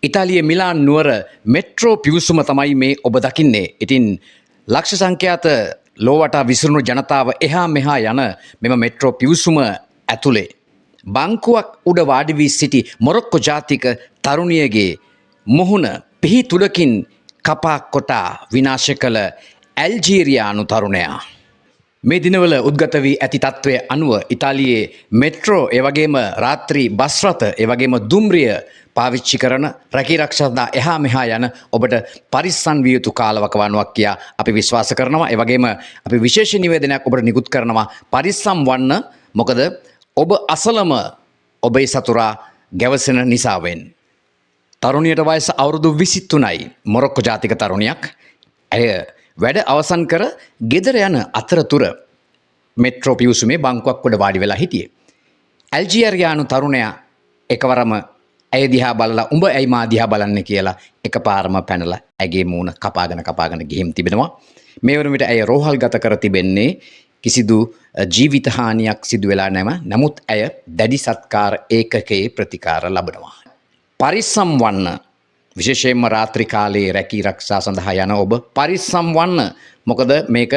ඉතාලියේ මිලාන් නුවර මෙට්‍රෝ පිවිසුම තමයි මේ ඔබ දකින්නේ. ඉතින් ලක්ෂ සංඛ්‍යාත ලෝවටා විසිරුණු ජනතාව එහා මෙහා යන මෙම මෙට්‍රෝ පිවිසුම ඇතුලේ බංකුවක් උඩ වාඩි වී සිටි මොරොක්කෝ ජාතික තරුණියගේ මුහුණ පිහි තුඩකින් කපා කොටා විනාශ කළ ඇල්ජීරියානු තරුණයා. මේ දිනවල උද්ගත වී ඇති තත්ත්වය අනුව ඉතාලියේ මෙට්‍රෝ එවැගේම රාත්‍රී බස් රථ එවැගේම දුම්රිය පාවිච්චි කරන රැකීරක්ෂා සඳහා එහා මෙහා යන ඔබට පරිස්සම් විය යුතු කාලවකවානුවක් කියා අපි විශ්වාස කරනවා. ඒ වගේම අපි විශේෂ නිවේදනයක් ඔබට නිකුත් කරනවා පරිස්සම් වන්න. මොකද ඔබ අසලම ඔබේ සතුරා ගැවසෙන නිසාවෙන්. තරුණියට වයස අවුරුදු 23යි. මොරොක්කෝ ජාතික තරුණියක්. ඇය වැඩ අවසන් කර ගෙදර යන අතරතුර මෙට්‍රෝ පිවිසුමේ බංකුවක් උඩ වාඩි වෙලා හිටියේ. ඇල්ජීරියානු තරුණයා එකවරම ඇය දිහා බලලා උඹ ඇයි මා දිහා බලන්නේ කියලා එකපාරම පැනලා ඇගේ මූණ කපාගෙන ගිහින් තිබෙනවා. මේ වන විට ඇය රෝහල්ගත කර තිබෙන්නේ කිසිදු ජීවිත හානියක් සිදු වෙලා නැම. නමුත් ඇය දැඩි සත්කාර ඒකකයේ ප්‍රතිකාර ලබනවා. පරිස්සම් වන්න. විශේෂයෙන්ම රාත්‍රී කාලයේ රැකී රක්ෂා සඳහා යන ඔබ පරිස්සම් වන්න. මොකද මේක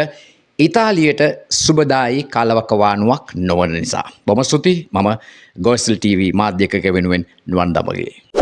ඉතාලියට සුබදායි කාලවකවානුවක් නොවන නිසා. බොහොම ස්තුතියි. මම ගෝස්ල් TV මාධ්‍යකක වෙනුවෙන් නුවන් දමගේ.